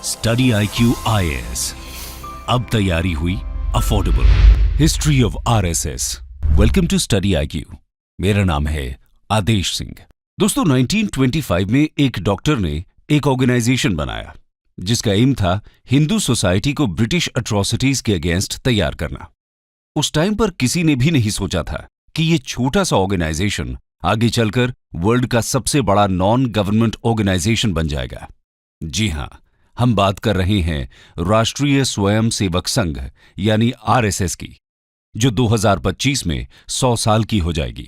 Study IQ IAS, अब तैयारी हुई affordable. History of RSS। Welcome to study IQ। मेरा नाम है आदेश सिंह। दोस्तों, 1925 में एक डॉक्टर ने एक ऑर्गेनाइजेशन बनाया जिसका एम था हिंदू सोसाइटी को ब्रिटिश अट्रॉसिटीज के अगेंस्ट तैयार करना। उस टाइम पर किसी ने भी नहीं सोचा था कि ये छोटा सा ऑर्गेनाइजेशन आगे चलकर वर्ल्ड का सबसे बड़ा नॉन गवर्नमेंट ऑर्गेनाइजेशन बन जाएगा। जी हां, हम बात कर रहे हैं राष्ट्रीय स्वयं सेवक संघ यानी RSS की, जो 2025 में 100 साल की हो जाएगी।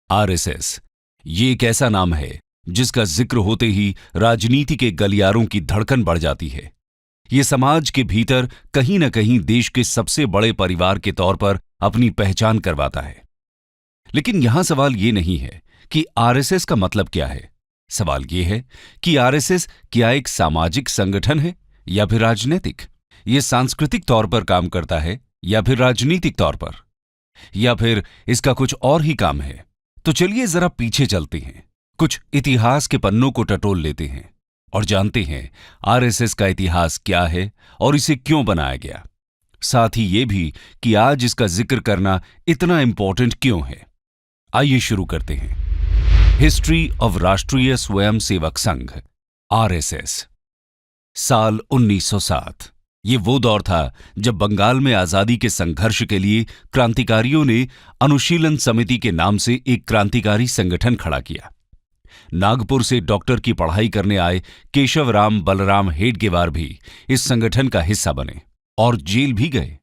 RSS ये एक ऐसा नाम है जिसका जिक्र होते ही राजनीति के गलियारों की धड़कन बढ़ जाती है। ये समाज के भीतर कहीं न कहीं देश के सबसे बड़े परिवार के तौर पर अपनी पहचान करवाता है। लेकिन यहां सवाल ये नहीं है कि RSS का मतलब क्या है। सवाल ये है कि RSS क्या एक सामाजिक संगठन है या फिर राजनीतिक? ये सांस्कृतिक तौर पर काम करता है या फिर राजनीतिक तौर पर, या फिर इसका कुछ और ही काम है? तो चलिए जरा पीछे चलते हैं, कुछ इतिहास के पन्नों को टटोल लेते हैं और जानते हैं RSS का इतिहास क्या है और इसे क्यों बनाया गया। साथ ही ये भी कि आज इसका जिक्र करना इतना इंपॉर्टेंट क्यों है। आइए शुरू करते हैं। हिस्ट्री ऑफ राष्ट्रीय स्वयं सेवक संघ RSS। साल 1907। ये वो दौर था जब बंगाल में आजादी के संघर्ष के लिए क्रांतिकारियों ने अनुशीलन समिति के नाम से एक क्रांतिकारी संगठन खड़ा किया। नागपुर से डॉक्टर की पढ़ाई करने आए केशवराम बलराम हेडगेवार भी इस संगठन का हिस्सा बने और जेल भी गए।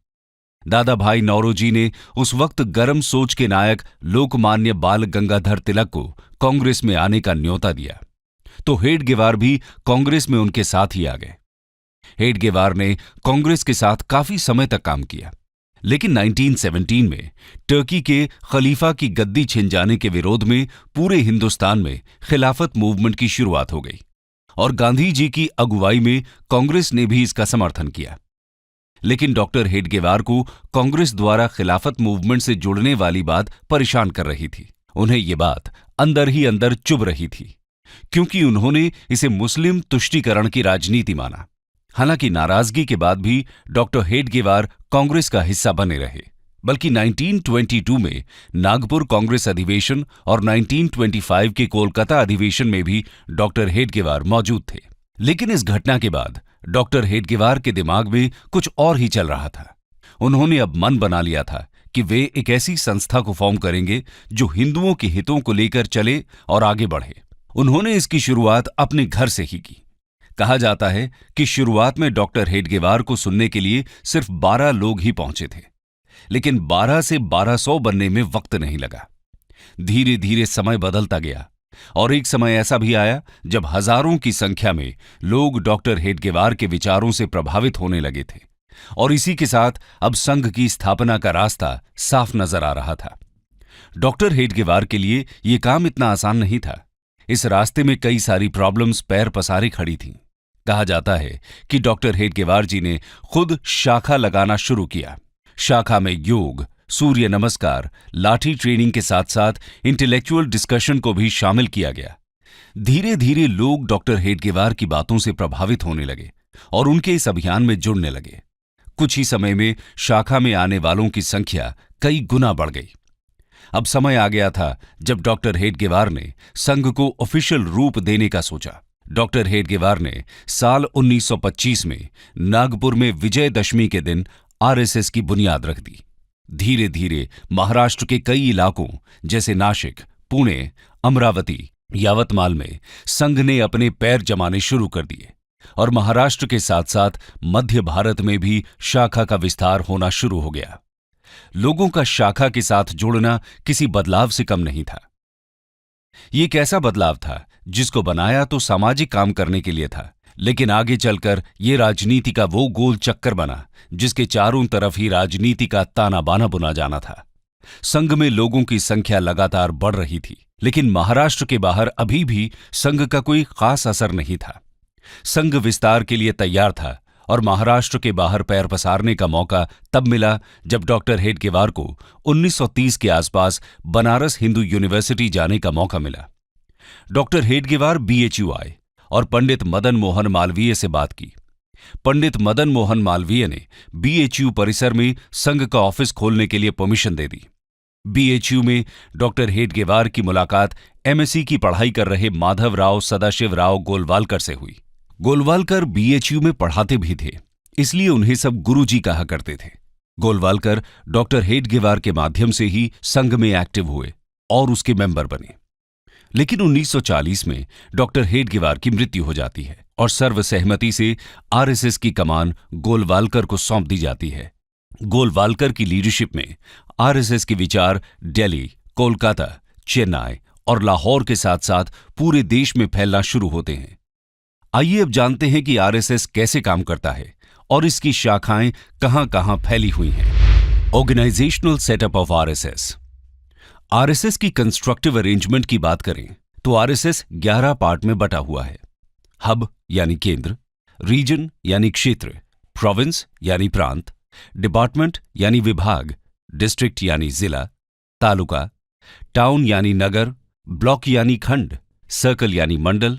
दादा भाई नौरोजी ने उस वक्त गर्म सोच के नायक लोकमान्य बाल गंगाधर तिलक को कांग्रेस में आने का न्योता दिया, तो हेडगेवार भी कांग्रेस में उनके साथ ही आ गए। हेडगेवार ने कांग्रेस के साथ काफी समय तक काम किया, लेकिन 1917 में टर्की के खलीफा की गद्दी छिन जाने के विरोध में पूरे हिंदुस्तान में खिलाफत मूवमेंट की शुरुआत हो गई और गांधी जी की अगुवाई में कांग्रेस ने भी इसका समर्थन किया। लेकिन डॉक्टर हेडगेवार को कांग्रेस द्वारा खिलाफत मूवमेंट से जुड़ने वाली बात परेशान कर रही थी। उन्हें ये बात अंदर ही अंदर चुभ रही थी, क्योंकि उन्होंने इसे मुस्लिम तुष्टीकरण की राजनीति माना। हालांकि नाराजगी के बाद भी डॉक्टर हेडगेवार कांग्रेस का हिस्सा बने रहे, बल्कि 1922 में नागपुर कांग्रेस अधिवेशन और 1925 के कोलकाता अधिवेशन में भी डॉक्टर हेडगेवार मौजूद थे। लेकिन इस घटना के बाद डॉक्टर हेडगेवार के दिमाग में कुछ और ही चल रहा था। उन्होंने अब मन बना लिया था कि वे एक ऐसी संस्था को फॉर्म करेंगे जो हिंदुओं के हितों को लेकर चले और आगे बढ़े। उन्होंने इसकी शुरुआत अपने घर से ही की। कहा जाता है कि शुरुआत में डॉक्टर हेडगेवार को सुनने के लिए सिर्फ 12 लोग ही पहुंचे थे, लेकिन 12 से 1200 बनने में वक्त नहीं लगा। धीरे धीरे समय बदलता गया और एक समय ऐसा भी आया जब हजारों की संख्या में लोग डॉक्टर हेडगेवार के विचारों से प्रभावित होने लगे थे और इसी के साथ अब संघ की स्थापना का रास्ता साफ नजर आ रहा था। डॉक्टर हेडगेवार के लिए यह काम इतना आसान नहीं था। इस रास्ते में कई सारी प्रॉब्लम्स पैर पसारे खड़ी थीं। कहा जाता है कि डॉक्टर हेडगेवार जी ने खुद शाखा लगाना शुरू किया। शाखा में योग, सूर्य नमस्कार, लाठी ट्रेनिंग के साथ साथ इंटेलेक्चुअल डिस्कशन को भी शामिल किया गया। धीरे धीरे लोग डॉक्टर हेडगेवार की बातों से प्रभावित होने लगे और उनके इस अभियान में जुड़ने लगे। कुछ ही समय में शाखा में आने वालों की संख्या कई गुना बढ़ गई। अब समय आ गया था जब डॉक्टर हेडगेवार ने संघ को ऑफिशियल रूप देने का सोचा। डॉक्टर हेडगेवार ने साल 1925 में नागपुर में विजयदशमी के दिन RSS की बुनियाद रख दी। धीरे धीरे महाराष्ट्र के कई इलाकों जैसे नासिक, पुणे, अमरावती, यावतमाल में संघ ने अपने पैर जमाने शुरू कर दिए और महाराष्ट्र के साथ साथ मध्य भारत में भी शाखा का विस्तार होना शुरू हो गया। लोगों का शाखा के साथ जुड़ना किसी बदलाव से कम नहीं था। ये एक ऐसा बदलाव था जिसको बनाया तो सामाजिक काम करने के लिए था, लेकिन आगे चलकर ये राजनीति का वो गोल चक्कर बना जिसके चारों तरफ ही राजनीति का ताना बाना बुना जाना था। संघ में लोगों की संख्या लगातार बढ़ रही थी, लेकिन महाराष्ट्र के बाहर अभी भी संघ का कोई खास असर नहीं था। संघ विस्तार के लिए तैयार था और महाराष्ट्र के बाहर पैर पसारने का मौका तब मिला जब डॉक्टर हेडगेवार को 1930 के आसपास बनारस हिंदू यूनिवर्सिटी जाने का मौका मिला। डॉक्टर हेडगेवार BHU आए और पंडित मदन मोहन मालवीय से बात की। पंडित मदन मोहन मालवीय ने बीएचयू परिसर में संघ का ऑफिस खोलने के लिए परमिशन दे दी। बीएचयू में डॉक्टर हेडगेवार की मुलाकात एमएससी की पढ़ाई कर रहे माधवराव सदाशिवराव गोलवालकर से हुई। गोलवालकर बीएचयू में पढ़ाते भी थे, इसलिए उन्हें सब गुरुजी कहा करते थे। गोलवालकर डॉक्टर हेडगेवार के माध्यम से ही संघ में एक्टिव हुए और उसके मेंबर बने। लेकिन 1940 में डॉक्टर हेडगेवार की मृत्यु हो जाती है और सर्वसहमति से आरएसएस की कमान गोलवालकर को सौंप दी जाती है। गोलवालकर की लीडरशिप में आरएसएस के विचार दिल्ली, कोलकाता, चेन्नई और लाहौर के साथ साथ पूरे देश में फैलना शुरू होते हैं। आइए अब जानते हैं कि आरएसएस कैसे काम करता है और इसकी शाखाएं कहां-कहां फैली हुई हैं। Organisational setup of RSS. RSS की कंस्ट्रक्टिव अरेंजमेंट की बात करें तो आरएसएस 11 पार्ट में बटा हुआ है। हब यानी केंद्र, रीजन यानी क्षेत्र, प्रोविंस यानी प्रांत, डिपार्टमेंट यानी विभाग, डिस्ट्रिक्ट यानी जिला, तालुका, टाउन यानी नगर, ब्लॉक यानी खंड, सर्कल यानी मंडल,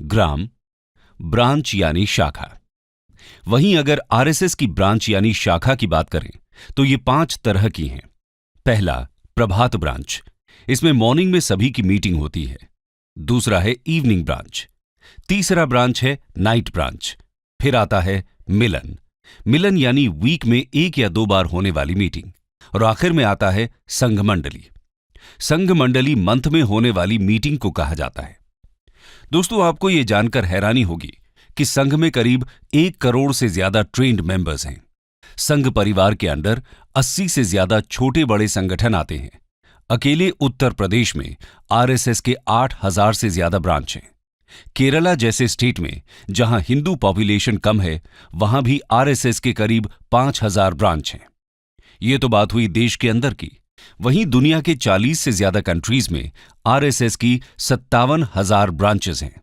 ग्राम, ब्रांच यानी शाखा। वहीं अगर आरएसएस की ब्रांच यानी शाखा की बात करें तो ये 5 तरह की हैं। पहला, प्रभात ब्रांच, इसमें मॉर्निंग में सभी की मीटिंग होती है। दूसरा है इवनिंग ब्रांच। तीसरा ब्रांच है नाइट ब्रांच। फिर आता है मिलन, मिलन यानी वीक में 1 या 2 बार होने वाली मीटिंग। और आखिर में आता है संघ मंडली। संघ मंडली मंथ में होने वाली मीटिंग को कहा जाता है। दोस्तों, आपको यह जानकर हैरानी होगी कि संघ में करीब 1 करोड़ से ज्यादा ट्रेन्ड मेंबर्स हैं। संघ परिवार के अंडर 80 से ज्यादा छोटे बड़े संगठन आते हैं। अकेले उत्तर प्रदेश में आरएसएस के 8,000 से ज्यादा ब्रांच हैं। केरला जैसे स्टेट में जहां हिंदू पॉपुलेशन कम है, वहां भी आरएसएस के करीब 5,000 ब्रांच हैं। ये तो बात हुई देश के अंदर की। वहीं दुनिया के 40 से ज्यादा कंट्रीज में आरएसएस की 57,000 ब्रांचेस हैं।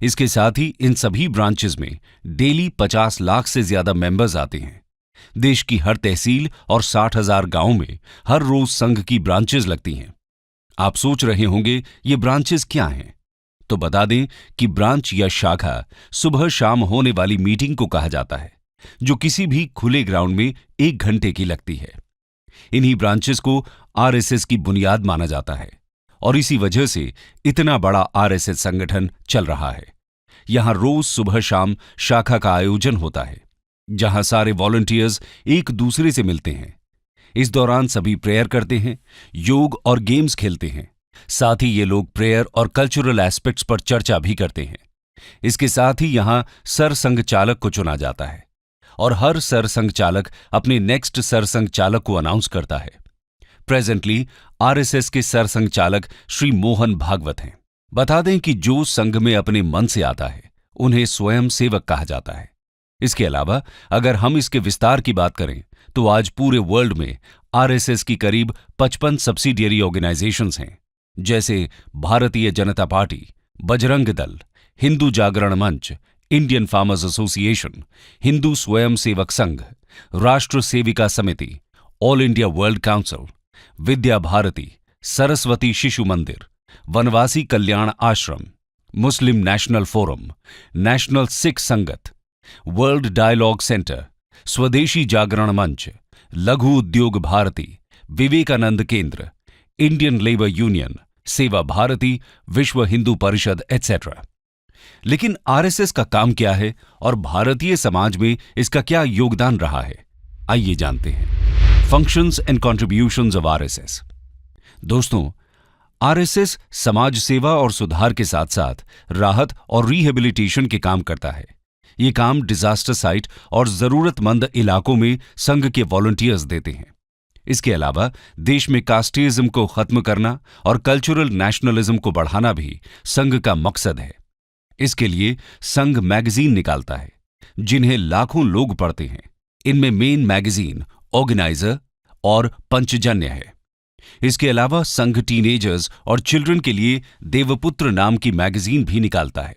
इसके साथ ही इन सभी ब्रांचेस में डेली 50 लाख से ज्यादा मेंबर्स आते हैं। देश की हर तहसील और 60,000 गांवों में हर रोज संघ की ब्रांचेस लगती हैं। आप सोच रहे होंगे ये ब्रांचेस क्या हैं? तो बता दें कि ब्रांच या शाखा सुबह शाम होने वाली मीटिंग को कहा जाता है, जो किसी भी खुले ग्राउंड में 1 घंटे की लगती है। इन्हीं ब्रांचेस को आरएसएस की बुनियाद माना जाता है और इसी वजह से इतना बड़ा आरएसएस संगठन चल रहा है। यहां रोज सुबह शाम शाखा का आयोजन होता है, जहां सारे वॉलंटियर्स एक दूसरे से मिलते हैं। इस दौरान सभी प्रेयर करते हैं, योग और गेम्स खेलते हैं। साथ ही ये लोग प्रेयर और कल्चरल एस्पेक्ट्स पर चर्चा भी करते हैं। इसके साथ ही यहां सरसंघ चालक को चुना जाता है और हर सरसंघ चालक अपने नेक्स्ट सरसंघ चालक को अनाउंस करता है। प्रेजेंटली आरएसएस के सरसंघ चालक श्री मोहन भागवत हैं। बता दें कि जो संघ में अपने मन से आता है उन्हें स्वयं सेवक कहा जाता है। इसके अलावा अगर हम इसके विस्तार की बात करें तो आज पूरे वर्ल्ड में आरएसएस की करीब 55 सब्सिडियरी ऑर्गेनाइजेशंस हैं, जैसे भारतीय जनता पार्टी, बजरंग दल, हिंदू जागरण मंच, इंडियन फार्मर्स एसोसिएशन, हिंदू स्वयं सेवक संघ, राष्ट्र सेविका समिति, all India world council, Vidya Bharati, Saraswati Shishu मंदिर, वनवासी कल्याण आश्रम, मुस्लिम नेशनल फोरम, नेशनल सिख संगत, वर्ल्ड डायलॉग सेंटर, स्वदेशी जागरण मंच, लघु उद्योग भारती, विवेकानंद केंद्र, इंडियन लेबर यूनियन, सेवा भारती, विश्व हिंदू परिषद एटसेट्रा। लेकिन आरएसएस का काम क्या है और भारतीय समाज में इसका क्या योगदान रहा है, आइए जानते हैं। Functions and contributions of RSS. दोस्तों, आरएसएस समाज सेवा और सुधार के साथ साथ राहत और रिहेबिलिटेशन के काम करता है। ये काम डिजास्टर साइट और जरूरतमंद इलाकों में संघ के वॉलंटियर्स देते हैं। इसके अलावा देश में कास्टिज्म को खत्म करना और कल्चरल नेशनलिज्म को बढ़ाना भी संघ का मकसद है। इसके लिए संघ मैगजीन निकालता है, जिन्हें लाखों लोग पढ़ते हैं। इनमें मेन मैगजीन ऑर्गेनाइजर और पंचजन्य है। इसके अलावा संघ टीनेजर्स और चिल्ड्रन के लिए देवपुत्र नाम की मैगजीन भी निकालता है।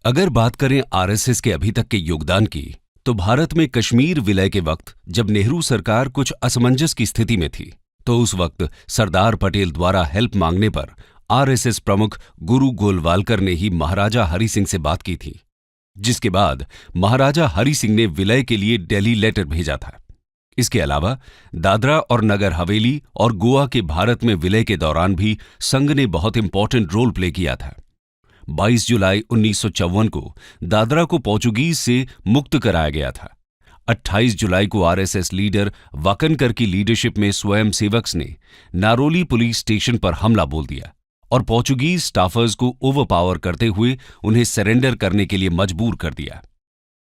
अगर बात करें आरएसएस के अभी तक के योगदान की, तो भारत में कश्मीर विलय के वक्त जब नेहरू सरकार कुछ असमंजस की स्थिति में थी, तो उस वक्त सरदार पटेल द्वारा हेल्प मांगने पर आरएसएस प्रमुख गुरु गोलवालकर ने ही महाराजा हरि सिंह से बात की थी। जिसके बाद महाराजा हरि सिंह ने विलय के लिए दिल्ली लेटर भेजा था। इसके अलावा दादरा और नगर हवेली और गोवा के भारत में विलय के दौरान भी संघ ने बहुत इंपॉर्टेंट रोल प्ले किया था। 22 जुलाई 1954 को दादरा को पोर्चुगीज से मुक्त कराया गया था। 28 जुलाई को आरएसएस लीडर वाकनकर की लीडरशिप में स्वयंसेवक्स ने नारोली पुलिस स्टेशन पर हमला बोल दिया और पोर्चुगीज स्टाफर्स को ओवरपावर करते हुए उन्हें सरेंडर करने के लिए मजबूर कर दिया।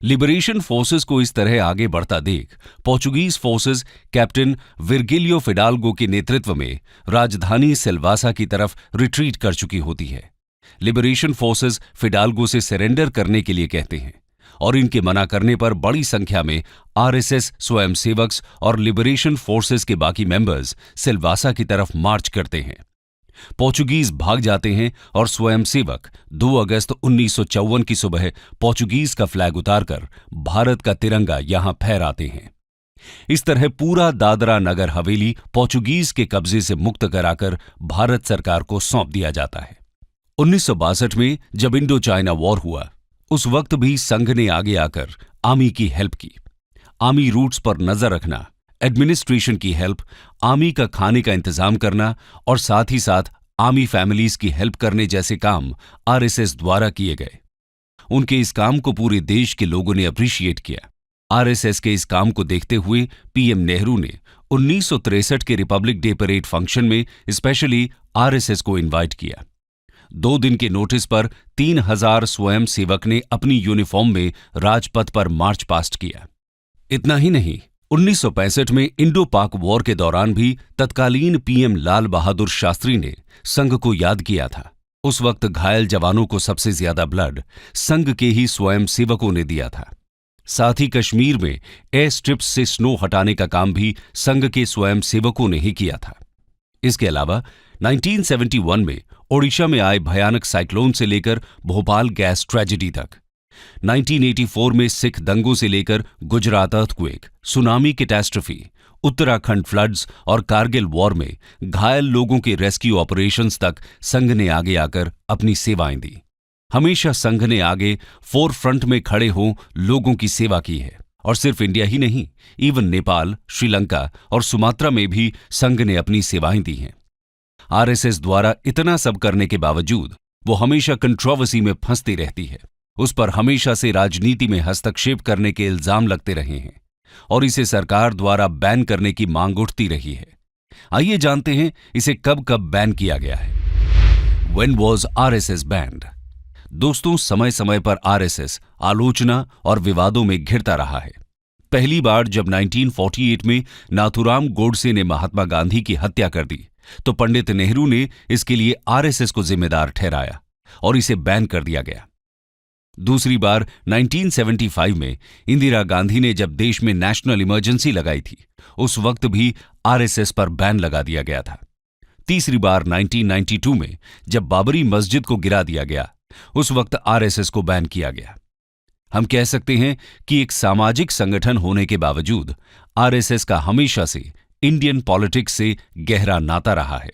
लिबरेशन फोर्सेस को इस तरह आगे बढ़ता देख पोर्चुगीज फोर्सेस कैप्टन विर्गिलियो फिडाल्गो के नेतृत्व में राजधानी सिल्वासा की तरफ रिट्रीट कर चुकी होती है। लिबरेशन फोर्सेस फिडाल्गो से सरेंडर करने के लिए कहते हैं और इनके मना करने पर बड़ी संख्या में आरएसएस स्वयंसेवक्स और लिबरेशन फोर्सेस के बाकी मेंबर्स सिल्वासा की तरफ मार्च करते हैं। पोर्चुगीज भाग जाते हैं और स्वयंसेवक 2 अगस्त 1954 की सुबह पोर्चुगीज का फ्लैग उतारकर भारत का तिरंगा यहां फहराते हैं। इस तरह पूरा दादरा नगर हवेली पोर्चुगीज के कब्जे से मुक्त कराकर भारत सरकार को सौंप दिया जाता है। 1962 में जब इंडो चाइना वॉर हुआ, उस वक्त भी संघ ने आगे आकर आर्मी की हेल्प की। आर्मी रूट्स पर नजर रखना, एडमिनिस्ट्रेशन की हेल्प, आर्मी का खाने का इंतजाम करना और साथ ही साथ आर्मी फैमिलीज की हेल्प करने जैसे काम आरएसएस द्वारा किए गए। उनके इस काम को पूरे देश के लोगों ने अप्रिशिएट किया। आरएसएस के इस काम को देखते हुए पीएम नेहरू ने 1963 के रिपब्लिक डे परेड फंक्शन में स्पेशली आरएसएस को इनवाइट किया। 2 दिन के नोटिस पर 3000 स्वयं सेवक ने अपनी यूनिफॉर्म में राजपथ पर मार्च पास्ट किया। इतना ही नहीं, 1965 में इंडो पाक वॉर के दौरान भी तत्कालीन पीएम लाल बहादुर शास्त्री ने संघ को याद किया था। उस वक्त घायल जवानों को सबसे ज्यादा ब्लड संघ के ही स्वयं सेवकों ने दिया था। साथ ही कश्मीर में एयर स्ट्रिप्स से स्नो हटाने का काम भी संघ के स्वयं सेवकों ने ही किया था। इसके अलावा 1971 में ओडिशा में आए भयानक साइक्लोन से लेकर भोपाल गैस ट्रेजेडी तक, 1984 में सिख दंगों से लेकर Gujarat earthquake, tsunami catastrophe, Uttarakhand floods और कारगिल वॉर में घायल लोगों के रेस्क्यू ऑपरेशंस तक संघ ने आगे आकर अपनी सेवाएं दी। हमेशा संघ ने आगे फोर फ्रंट में खड़े हो लोगों की सेवा की है और सिर्फ इंडिया ही नहीं, इवन नेपाल, श्रीलंका और सुमात्रा में भी संघ ने अपनी सेवाएं दी हैं। आरएसएस द्वारा इतना सब करने के बावजूद वो हमेशा कंट्रोवर्सी में फंसती रहती है। उस पर हमेशा से राजनीति में हस्तक्षेप करने के इल्जाम लगते रहे हैं और इसे सरकार द्वारा बैन करने की मांग उठती रही है। आइए जानते हैं इसे कब कब बैन किया गया है। When was RSS banned? दोस्तों, समय समय पर आरएसएस आलोचना और विवादों में घिरता रहा है। पहली बार जब 1948 में नाथुराम गोडसे ने महात्मा गांधी की हत्या कर दी तो पंडित नेहरू ने इसके लिए आरएसएस को जिम्मेदार ठहराया और इसे बैन कर दिया गया। दूसरी बार 1975 में इंदिरा गांधी ने जब देश में नेशनल इमरजेंसी लगाई थी, उस वक्त भी आरएसएस पर बैन लगा दिया गया था। तीसरी बार 1992 में जब बाबरी मस्जिद को गिरा दिया गया, उस वक्त आरएसएस को बैन किया गया। हम कह सकते हैं कि एक सामाजिक संगठन होने के बावजूद आरएसएस का हमेशा से इंडियन पॉलिटिक्स से गहरा नाता रहा है।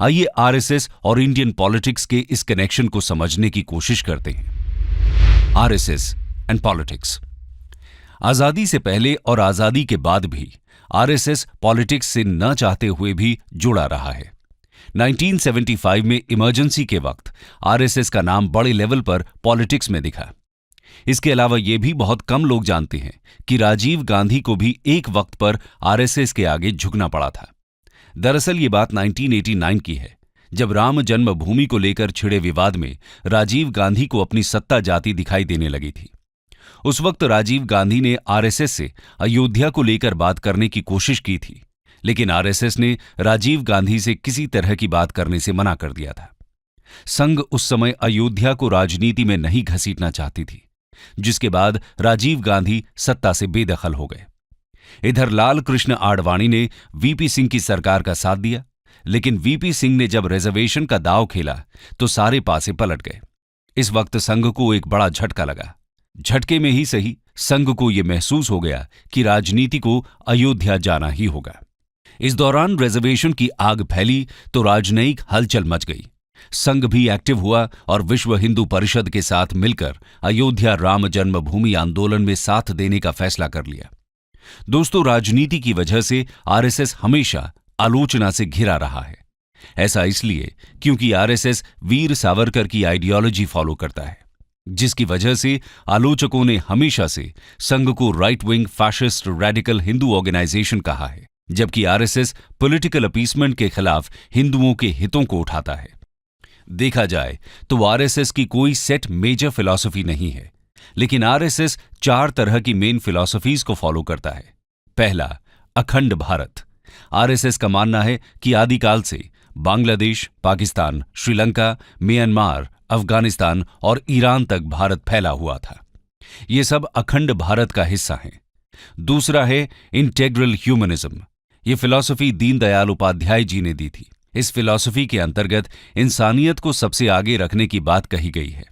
आइए आरएसएस और इंडियन पॉलिटिक्स के इस कनेक्शन को समझने की कोशिश करते हैं। RSS and politics. आजादी से पहले और आजादी के बाद भी आरएसएस पॉलिटिक्स से न चाहते हुए भी जुड़ा रहा है। 1975 में इमरजेंसी के वक्त आरएसएस का नाम बड़े लेवल पर पॉलिटिक्स में दिखा। इसके अलावा यह भी बहुत कम लोग जानते हैं कि राजीव गांधी को भी एक वक्त पर आरएसएस के आगे झुकना पड़ा था। दरअसल ये बात 1989 की है, जब राम जन्मभूमि को लेकर छिड़े विवाद में राजीव गांधी को अपनी सत्ता जाती दिखाई देने लगी थी। उस वक्त राजीव गांधी ने आरएसएस से अयोध्या को लेकर बात करने की कोशिश की थी, लेकिन आरएसएस ने राजीव गांधी से किसी तरह की बात करने से मना कर दिया था। संघ उस समय अयोध्या को राजनीति में नहीं घसीटना चाहती थी, जिसके बाद राजीव गांधी सत्ता से बेदखल हो गए। इधर लाल कृष्ण आडवाणी ने वीपी सिंह की सरकार का साथ दिया, लेकिन वीपी सिंह ने जब रिजर्वेशन का दांव खेला तो सारे पासे पलट गए। इस वक्त संघ को एक बड़ा झटका लगा। झटके में ही सही, संघ को यह महसूस हो गया कि राजनीति को अयोध्या जाना ही होगा। इस दौरान रिजर्वेशन की आग फैली तो राजनयिक हलचल मच गई। संघ भी एक्टिव हुआ और विश्व हिंदू परिषद के साथ मिलकर अयोध्या राम जन्मभूमि आंदोलन में साथ देने का फैसला कर लिया। दोस्तों, राजनीति की वजह से आरएसएस हमेशा आलोचना से घिरा रहा है। ऐसा इसलिए क्योंकि आरएसएस वीर सावरकर की आइडियोलॉजी फॉलो करता है, जिसकी वजह से आलोचकों ने हमेशा से संघ को right wing fascist radical Hindu organisation कहा है, जबकि आरएसएस पॉलिटिकल अपीसमेंट के खिलाफ हिंदुओं के हितों को उठाता है। देखा जाए तो आरएसएस की कोई सेट मेजर फिलॉसफी नहीं है, लेकिन आरएसएस 4 तरह की मेन फिलॉसफीज को फॉलो करता है। पहला, अखंड भारत। आरएसएस का मानना है कि आदिकाल से बांग्लादेश, पाकिस्तान, श्रीलंका, म्यांमार, अफगानिस्तान और ईरान तक भारत फैला हुआ था। ये सब अखंड भारत का हिस्सा हैं। दूसरा है इंटेग्रल ह्यूमनिज्म। ये फिलॉसफी दीनदयाल उपाध्याय जी ने दी थी। इस फिलॉसफी के अंतर्गत इंसानियत को सबसे आगे रखने की बात कही गई है।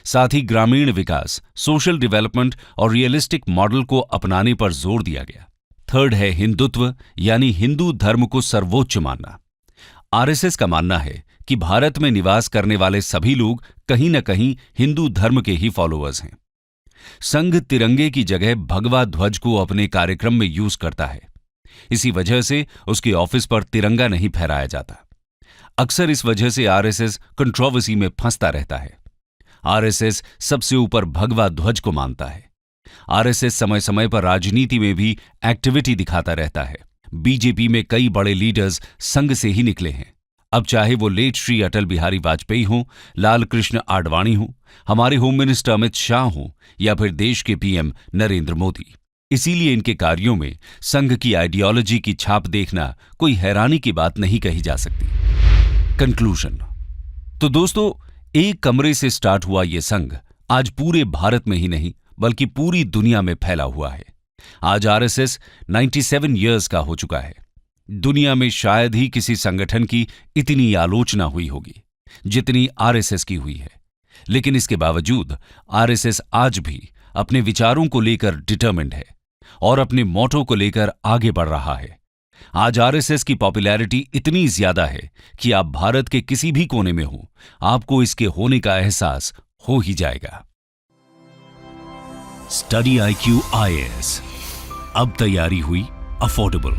साथ ही ग्रामीण विकास, सोशल डेवलपमेंट और रियलिस्टिक मॉडल को अपनाने पर जोर दिया गया। थर्ड है हिंदुत्व, यानी हिंदू धर्म को सर्वोच्च मानना। आरएसएस का मानना है कि भारत में निवास करने वाले सभी लोग कहीं न कहीं हिंदू धर्म के ही फॉलोअर्स हैं। संघ तिरंगे की जगह भगवा ध्वज को अपने कार्यक्रम में यूज करता है। इसी वजह से उसके ऑफिस पर तिरंगा नहीं फहराया जाता। अक्सर इस वजह से आरएसएस कंट्रोवर्सी में फंसता रहता है। आरएसएस सबसे ऊपर भगवा ध्वज को मानता है। आरएसएस समय समय पर राजनीति में भी एक्टिविटी दिखाता रहता है। बीजेपी में कई बड़े लीडर्स संघ से ही निकले हैं। अब चाहे वो लेट श्री अटल बिहारी वाजपेयी हों, लाल कृष्ण आडवाणी हों, हमारे होम मिनिस्टर अमित शाह हों या फिर देश के पीएम नरेंद्र मोदी। इसीलिए इनके कार्यों में संघ की आइडियोलॉजी की छाप देखना कोई हैरानी की बात नहीं कही जा सकती। कंक्लूजन। तो दोस्तों, एक कमरे से स्टार्ट हुआ ये संघ आज पूरे भारत में ही नहीं बल्कि पूरी दुनिया में फैला हुआ है। आज आरएसएस 97 इयर्स का हो चुका है। दुनिया में शायद ही किसी संगठन की इतनी आलोचना हुई होगी जितनी आरएसएस की हुई है, लेकिन इसके बावजूद आरएसएस आज भी अपने विचारों को लेकर डिटरमिन्ड है और अपने मोटो को लेकर आगे बढ़ रहा है। आज आरएसएस की पॉपुलैरिटी इतनी ज्यादा है कि आप भारत के किसी भी कोने में हो, आपको इसके होने का एहसास हो ही जाएगा। स्टडी IQ IAS, अब तैयारी हुई अफोर्डेबल।